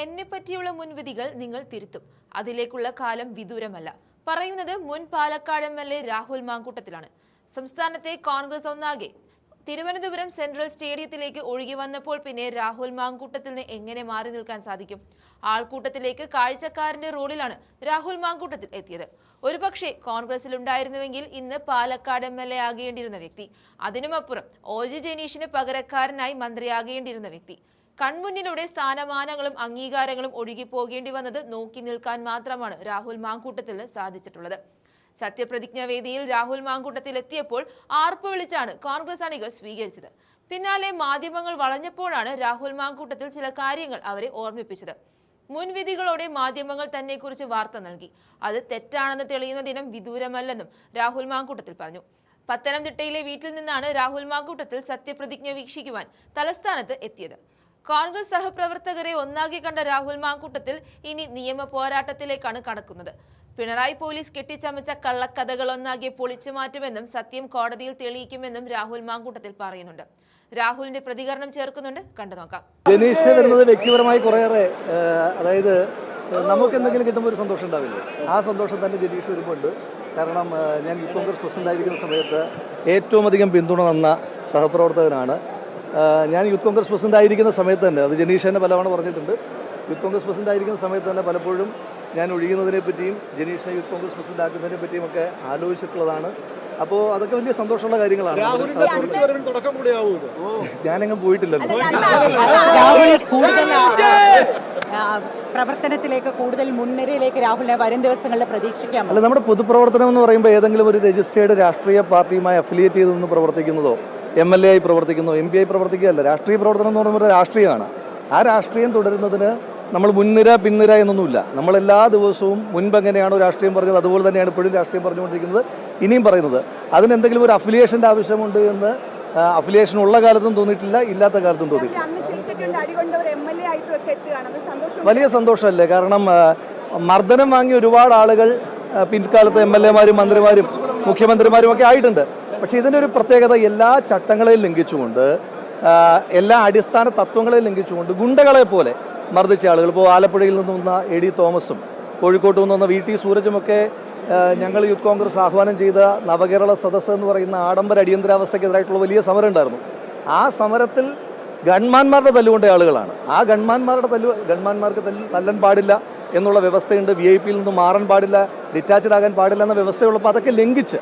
എന്നെ പറ്റിയുള്ള മുൻവിധികൾ നിങ്ങൾ തിരുത്തും. അതിലേക്കുള്ള കാലം വിദൂരമല്ല. പറയുന്നത് മുൻ പാലക്കാട് MLA രാഹുൽ മാങ്കൂട്ടത്തിലാണ്. സംസ്ഥാനത്തെ കോൺഗ്രസ് ഒന്നാകെ തിരുവനന്തപുരം സെൻട്രൽ സ്റ്റേഡിയത്തിലേക്ക് ഒഴുകി വന്നപ്പോൾ പിന്നെ രാഹുൽ മാങ്കൂട്ടത്തിന് എങ്ങനെ മാറി നിൽക്കാൻ സാധിക്കും? ആൾക്കൂട്ടത്തിലേക്ക് കാഴ്ചക്കാരന്റെ റോളിലാണ് രാഹുൽ മാങ്കൂട്ടത്തിൽ എത്തിയത്. ഒരുപക്ഷെ കോൺഗ്രസിലുണ്ടായിരുന്നുവെങ്കിൽ ഇന്ന് പാലക്കാട് MLA ആകേണ്ടിയിരുന്ന വ്യക്തി, അതിനുമപ്പുറം OG ജനീഷിന് പകരക്കാരനായി മന്ത്രിയാകേണ്ടിയിരുന്ന വ്യക്തി. കൺമുന്നിലൂടെ സ്ഥാനമാനങ്ങളും അംഗീകാരങ്ങളും ഒഴുകി പോകേണ്ടി വന്നത് നോക്കി നിൽക്കാൻ മാത്രമാണ് രാഹുൽ മാങ്കൂട്ടത്തിന് സാധിച്ചിട്ടുള്ളത്. സത്യപ്രതിജ്ഞാ വേദിയിൽ രാഹുൽ മാങ്കൂട്ടത്തിൽ എത്തിയപ്പോൾ ആർപ്പ് വിളിച്ചാണ് കോൺഗ്രസ് അണികൾ സ്വീകരിച്ചത്. പിന്നാലെ മാധ്യമങ്ങൾ വളഞ്ഞപ്പോഴാണ് രാഹുൽ മാങ്കൂട്ടത്തിൽ ചില കാര്യങ്ങൾ അവരെ ഓർമ്മിപ്പിച്ചത്. മുൻവിധികളോടെ മാധ്യമങ്ങൾ തന്നെ കുറിച്ച് വാർത്ത നൽകി. അത് തെറ്റാണെന്ന് തെളിയുന്ന ദിനം വിദൂരമല്ലെന്നും രാഹുൽ മാങ്കൂട്ടത്തിൽ പറഞ്ഞു. പത്തനംതിട്ടയിലെ വീട്ടിൽ നിന്നാണ് രാഹുൽ മാങ്കൂട്ടത്തിൽ സത്യപ്രതിജ്ഞ വീക്ഷിക്കുവാൻ തലസ്ഥാനത്ത് എത്തിയത്. കോൺഗ്രസ് സഹപ്രവർത്തകരെ ഒന്നാകെ കണ്ട രാഹുൽ മാങ്കൂട്ടത്തിൽ ഇനി നിയമ പോരാട്ടത്തിലേക്കാണ് കടക്കുന്നത്. പിണറായി പോലീസ് കെട്ടിച്ചമച്ച കള്ളക്കഥകൾ ഒന്നാകെ പൊളിച്ചു മാറ്റുമെന്നും സത്യം കോടതിയിൽ തെളിയിക്കുമെന്നും രാഹുൽ മാങ്കൂട്ടത്തിൽ പറയുന്നുണ്ട്. രാഹുലിന്റെ പ്രതികരണം ചേർക്കുന്നുണ്ട്, കണ്ടു നോക്കാം. ജനീഷ് വരുന്നത് വ്യക്തിപരമായി കുറേയേറെ, അതായത് നമുക്ക് എന്തെങ്കിലും കിട്ടുമ്പോൾ ഒരു സന്തോഷം ഉണ്ടാവില്ലേ, ആ സന്തോഷം തന്നെ ജനീഷ് വരുമ്പോണ്ട്. കാരണം ഞാൻ യൂത്ത് കോൺഗ്രസ് പ്രസിഡന്റ് ആയിരിക്കുന്ന സമയത്ത് ഏറ്റവും അധികം പിന്തുണ തന്ന സഹപ്രവർത്തകനാണ്. ഞാൻ യൂത്ത് കോൺഗ്രസ് പ്രസിഡന്റ് ആയിരിക്കുന്ന സമയത്ത് തന്നെ, അത് ജനീഷ് തന്നെ പലവണ പറഞ്ഞിട്ടുണ്ട്, യൂത്ത് കോൺഗ്രസ് പ്രസിഡന്റ് ആയിരിക്കുന്ന സമയത്ത് തന്നെ പലപ്പോഴും ഞാൻ ഒഴിയുന്നതിനെ പറ്റിയും ജനീഷിനെ യൂത്ത് കോൺഗ്രസ് പ്രസിഡന്റ് ആക്കുന്നതിനെ പറ്റിയും ഒക്കെ ആലോചിച്ചിട്ടുള്ളതാണ്. അപ്പോൾ അതൊക്കെ വലിയ സന്തോഷമുള്ള കാര്യങ്ങളാണ്. ഞാനെങ്ങും പോയിട്ടില്ലല്ലോ. പ്രവർത്തനത്തിലേക്ക് കൂടുതൽ മുൻനിരയിലേക്ക് രാഹുലിനെ വരും ദിവസങ്ങളിൽ പ്രതീക്ഷിക്കാം. അല്ല, നമ്മുടെ പൊതുപ്രവർത്തനം എന്ന് പറയുമ്പോൾ ഏതെങ്കിലും ഒരു രജിസ്റ്റേർഡ് രാഷ്ട്രീയ പാർട്ടിയുമായി അഫിലിയേറ്റ് ചെയ്തൊന്ന് പ്രവർത്തിക്കുന്നതോ MLA ആയി പ്രവർത്തിക്കുന്നതോ MP ആയി പ്രവർത്തിക്കുകയല്ല. രാഷ്ട്രീയ പ്രവർത്തനം എന്ന് പറയുമ്പോൾ രാഷ്ട്രീയമാണ്. ആ രാഷ്ട്രീയം തുടരുന്നതിന് നമ്മൾ മുൻനിര പിൻനിര എന്നൊന്നുമില്ല. നമ്മളെല്ലാ ദിവസവും മുൻപ് എങ്ങനെയാണോ രാഷ്ട്രീയം പറഞ്ഞത് അതുപോലെ തന്നെയാണ് ഇപ്പോഴും രാഷ്ട്രീയം പറഞ്ഞുകൊണ്ടിരിക്കുന്നത്, ഇനിയും പറയുന്നത്. അതിനെന്തെങ്കിലും ഒരു അഫിലിയേഷൻ്റെ ആവശ്യമുണ്ട് എന്ന് അഫിലിയേഷൻ ഉള്ള കാലത്തും തോന്നിയിട്ടില്ല, ഇല്ലാത്ത കാലത്തും തോന്നിയിട്ടില്ല. വലിയ സന്തോഷമല്ലേ? കാരണം മർദ്ദനം വാങ്ങിയ ഒരുപാട് ആളുകൾ പിൻകാലത്ത് MLA മാരും മന്ത്രിമാരും മുഖ്യമന്ത്രിമാരും ഒക്കെ ആയിട്ടുണ്ട്. പക്ഷേ ഇതിനൊരു പ്രത്യേകത, എല്ലാ ചട്ടങ്ങളെയും ലംഘിച്ചുകൊണ്ട്, എല്ലാ അടിസ്ഥാന തത്വങ്ങളെയും ലംഘിച്ചുകൊണ്ട് ഗുണ്ടകളെ പോലെ മർദ്ദിച്ച ആളുകൾ, ഇപ്പോൾ ആലപ്പുഴയിൽ നിന്ന് വന്ന AD തോമസും കോഴിക്കോട്ട് നിന്ന് വന്ന VT സൂരജുമൊക്കെ ഞങ്ങൾ യൂത്ത് കോൺഗ്രസ് ആഹ്വാനം ചെയ്ത നവകേരള സദസ്സ് എന്ന് പറയുന്ന ആഡംബര അടിയന്തരാവസ്ഥയ്ക്കെതിരായിട്ടുള്ള വലിയ സമരം ഉണ്ടായിരുന്നു. ആ സമരത്തിൽ ഗൺമാന്മാരുടെ തല്ലുകൊണ്ട ആളുകളാണ്. ആ ഗൺമാന്മാർക്ക് തല്ലാൻ പാടില്ല എന്നുള്ള വ്യവസ്ഥയുണ്ട്. VIP നിന്ന് മാറാൻ പാടില്ല, ഡിറ്റാച്ച്ഡ് ആകാൻ പാടില്ല എന്ന വ്യവസ്ഥയുള്ളപ്പോൾ അതൊക്കെ ലംഘിച്ച്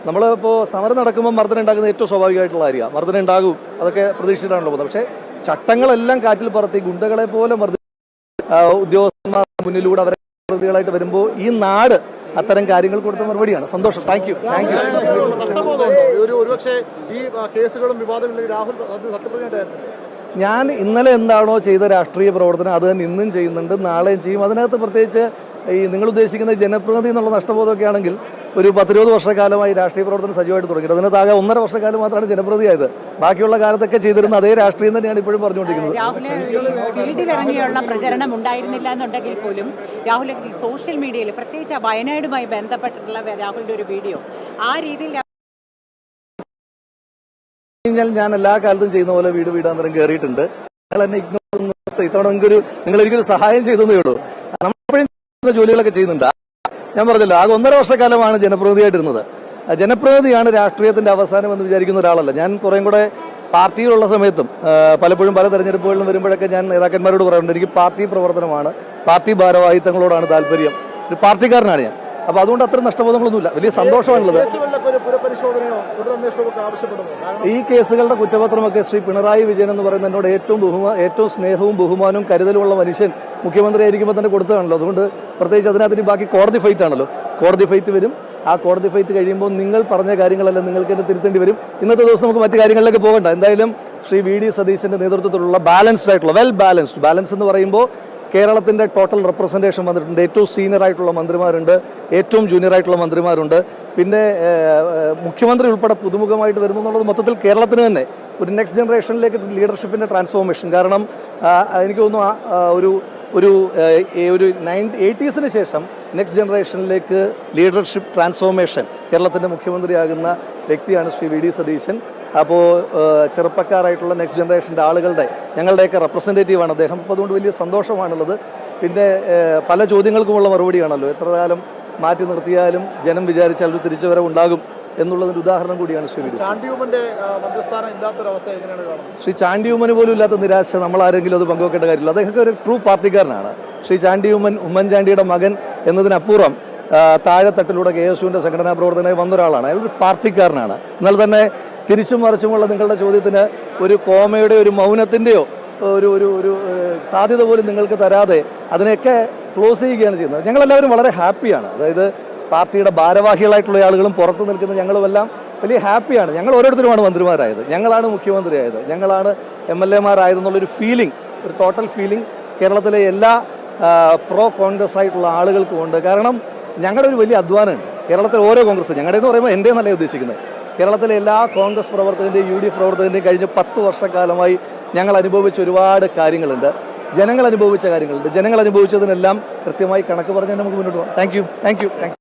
നമ്മളിപ്പോൾ സമരം നടക്കുമ്പോൾ മർദ്ദനം ഉണ്ടാകുന്നത് ഏറ്റവും സ്വാഭാവികമായിട്ടുള്ള കാര്യമാണ്. മർദ്ദനം ഉണ്ടാകും, അതൊക്കെ പ്രതീക്ഷിച്ചിട്ടാണല്ലോ പോകുന്നത്. പക്ഷേ ചട്ടങ്ങളെല്ലാം കാറ്റിൽ പറത്തി ഗുണ്ടകളെ പോലെ ഉദ്യോഗസ്ഥന്മാർ മുന്നിലൂടെ അവരെ പ്രതികളായിട്ട് വരുമ്പോൾ ഈ നാട് അത്തരം കാര്യങ്ങൾ കൊടുത്ത മറുപടിയാണ്. സന്തോഷം. Thank you. ഞാൻ ഇന്നലെ എന്താണോ ചെയ്ത രാഷ്ട്രീയ പ്രവർത്തനം അത് തന്നെ ഇന്നും ചെയ്യുന്നുണ്ട്, നാളെയും ചെയ്യും. അതിനകത്ത് പ്രത്യേകിച്ച് ഈ നിങ്ങൾ ഉദ്ദേശിക്കുന്ന ജനപ്രതിനിധി എന്നുള്ള നഷ്ടബോധമൊക്കെ ആണെങ്കിൽ ഒരു 10-20 വർഷക്കാലമായി രാഷ്ട്രീയ പ്രവർത്തനം സജീവമായിട്ട് തുടങ്ങിയത്. അതിനകത്താകെ 1.5 വർഷക്കാലം മാത്രമാണ് ജനപ്രതിയായത്. ബാക്കിയുള്ള കാലത്തൊക്കെ ചെയ്തിരുന്ന അതേ രാഷ്ട്രീയം തന്നെയാണ് ഇപ്പോഴും പറഞ്ഞുകൊണ്ടിരിക്കുന്നത്. ഫീൽഡിലിറങ്ങിയുള്ള പ്രചരണം ഉണ്ടായിരുന്നില്ല എന്നുണ്ടെങ്കിൽ പോലും രാഹുൽ സോഷ്യൽ മീഡിയയിൽ, പ്രത്യേകിച്ച് വയനാടുമായി ബന്ധപ്പെട്ടിട്ടുള്ള രാഹുലിന്റെ ഒരു വീഡിയോ, ആ രീതിയിൽ ഞാൻ എല്ലാ കാലത്തും ചെയ്യുന്ന പോലെ വീടാന്തരം കയറിയിട്ടുണ്ട്. നിങ്ങൾ എന്നെ ഇഗ്നോർ ഇത്തവണ നിങ്ങൾ എനിക്കൊരു സഹായം ചെയ്തതേ ഉള്ളൂ. നമ്മളെപ്പോഴും ജോലികളൊക്കെ ചെയ്യുന്നുണ്ട്. ഞാൻ പറഞ്ഞല്ലോ, ആകെ 1.5 വർഷക്കാലമാണ് ജനപ്രതിനിധിയായിട്ടിരുന്നത്. ജനപ്രതിനിധിയാണ് രാഷ്ട്രീയത്തിന്റെ അവസാനം എന്ന് വിചാരിക്കുന്ന ഒരാളല്ല ഞാൻ. കുറേം കൂടെ പാർട്ടിയിലുള്ള സമയത്തും പലപ്പോഴും പല തെരഞ്ഞെടുപ്പുകളിലും വരുമ്പോഴൊക്കെ ഞാൻ നേതാക്കന്മാരോട് പറയാറുണ്ട്, എനിക്ക് പാർട്ടി പ്രവർത്തനമാണ്, പാർട്ടി ഭാരവാഹിത്വങ്ങളോടാണ് താല്പര്യം, ഒരു പാർട്ടിക്കാരനാണ് ഞാൻ. അപ്പോൾ അതുകൊണ്ട് അത്ര നഷ്ടബോധങ്ങളൊന്നുമില്ല. വലിയ സന്തോഷമാണുള്ളത്. ഈ കേസുകളുടെ കുറ്റപത്രമൊക്കെ ശ്രീ പിണറായി വിജയൻ എന്ന് പറയുന്ന എന്നോട് ഏറ്റവും സ്നേഹവും ബഹുമാനവും കരുതലുമുള്ള മനുഷ്യൻ മുഖ്യമന്ത്രി ആയിരിക്കുമ്പോൾ തന്നെ കൊടുത്തതാണല്ലോ. അതുകൊണ്ട് പ്രത്യേകിച്ച് അതിനകത്ത് ബാക്കി കോടതി ഫൈറ്റ് ആണല്ലോ. കോടതി ഫൈറ്റ് വരും. ആ കോടതി ഫൈറ്റ് കഴിയുമ്പോൾ നിങ്ങൾ പറഞ്ഞ കാര്യങ്ങളെല്ലാം നിങ്ങൾക്ക് തന്നെ തിരുത്തേണ്ടി വരും. ഇന്നത്തെ ദിവസം നമുക്ക് മറ്റു കാര്യങ്ങളിലേക്ക് പോകണ്ട. എന്തായാലും ശ്രീ VD സതീശന്റെ നേതൃത്വത്തിലുള്ള ബാലൻസ്ഡ് ആയിട്ടുള്ള ബാലൻസ് എന്ന് പറയുമ്പോൾ കേരളത്തിൻ്റെ ടോട്ടൽ റെപ്രസെൻറ്റേഷൻ വന്നിട്ടുണ്ട്. ഏറ്റവും സീനിയർ ആയിട്ടുള്ള മന്ത്രിമാരുണ്ട്, ഏറ്റവും ജൂനിയർ ആയിട്ടുള്ള മന്ത്രിമാരുണ്ട്, പിന്നെ മുഖ്യമന്ത്രി ഉൾപ്പെടെ പുതുമുഖമായിട്ട് വരുന്നു എന്നുള്ളത് മൊത്തത്തിൽ കേരളത്തിന് തന്നെ ഒരു നെക്സ്റ്റ് ജനറേഷനിലേക്ക് ലീഡർഷിപ്പിൻ്റെ ട്രാൻസ്ഫോർമേഷൻ. കാരണം എനിക്ക് തോന്നുന്നു ഒരു 80s ശേഷം നെക്സ്റ്റ് ജനറേഷനിലേക്ക് ലീഡർഷിപ്പ് ട്രാൻസ്ഫോർമേഷൻ കേരളത്തിൻ്റെ മുഖ്യമന്ത്രിയാകുന്ന വ്യക്തിയാണ് ശ്രീ VD സതീശൻ. അപ്പോൾ ചെറുപ്പക്കാരായിട്ടുള്ള നെക്സ്റ്റ് ജനറേഷൻ്റെ ആളുകളുടെ ഞങ്ങളുടെയൊക്കെ റെപ്രസെൻറ്റേറ്റീവാണ് അദ്ദേഹം. അപ്പോൾ അതുകൊണ്ട് വലിയ സന്തോഷമാണുള്ളത്. പിന്നെ പല ചോദ്യങ്ങൾക്കുമുള്ള മറുപടിയാണല്ലോ. എത്ര കാലം മാറ്റി നിർത്തിയാലും ജനം വിചാരിച്ചാൽ ഒരു തിരിച്ചുവരവ് ഉണ്ടാകും എന്നുള്ളതിൻ്റെ ഉദാഹരണം കൂടിയാണ് ശ്രീ വി. ശ്രീ ചാണ്ടി ഉമ്മന് പോലും ഇല്ലാത്ത നിരാശ നമ്മൾ ആരെങ്കിലും അത് പങ്കുവെക്കേണ്ട കാര്യമില്ല. അദ്ദേഹമൊക്കെ ഒരു ട്രൂ പാർട്ടിക്കാരനാണ്. ശ്രീ ചാണ്ടി ഉമ്മൻചാണ്ടിയുടെ മകൻ എന്നതിനപ്പുറം താഴെത്തട്ടിലൂടെ KSUവിൻ്റെ സംഘടനാ പ്രവർത്തനമായി വന്നൊരാളാണ്. അയാൾ ഒരു പാർട്ടിക്കാരനാണ്. എന്നാൽ തന്നെ തിരിച്ചും മറിച്ചുമുള്ള നിങ്ങളുടെ ചോദ്യത്തിന് ഒരു കോമയുടെ ഒരു മൗനത്തിൻ്റെയോ ഒരു ഒരു ഒരു സാധ്യത പോലും നിങ്ങൾക്ക് തരാതെ അതിനെയൊക്കെ ക്ലോസ് ചെയ്യുകയാണ് ചെയ്യുന്നത്. ഞങ്ങളെല്ലാവരും വളരെ ഹാപ്പിയാണ്. അതായത് പാർട്ടിയുടെ ഭാരവാഹികളായിട്ടുള്ള ആളുകളും പുറത്ത് നിൽക്കുന്ന ഞങ്ങളുമെല്ലാം വലിയ ഹാപ്പിയാണ്. ഞങ്ങൾ ഓരോരുത്തരുമാണ് മന്ത്രിമാരായത്, ഞങ്ങളാണ് മുഖ്യമന്ത്രിയായത്, ഞങ്ങളാണ് MLA-മാരായതെന്നുള്ളൊരു ഫീലിംഗ്, ഒരു ടോട്ടൽ ഫീലിംഗ് കേരളത്തിലെ എല്ലാ പ്രോ കോൺഗ്രസ് ആയിട്ടുള്ള ആളുകൾക്കും ഉണ്ട്. കാരണം ഞങ്ങളുടെ ഒരു വലിയ അധ്വാനമുണ്ട്. കേരളത്തിലെ ഓരോ കോൺഗ്രസ്, ഞങ്ങളുടെ എന്ന് പറയുമ്പോൾ എൻ്റെ എന്നല്ല ഉദ്ദേശിക്കുന്നത്, കേരളത്തിലെ എല്ലാ കോൺഗ്രസ് പ്രവർത്തകൻ്റെയും UDF പ്രവർത്തകൻ്റെയും കഴിഞ്ഞ 10 വർഷക്കാലമായി ഞങ്ങൾ അനുഭവിച്ച ഒരുപാട് കാര്യങ്ങളുണ്ട്. ജനങ്ങൾ അനുഭവിച്ച കാര്യങ്ങളുണ്ട്. ജനങ്ങൾ അനുഭവിച്ചതിനെല്ലാം കൃത്യമായി കണക്ക് പറഞ്ഞാൽ നമുക്ക് മുന്നോട്ട് പോകാം. Thank you.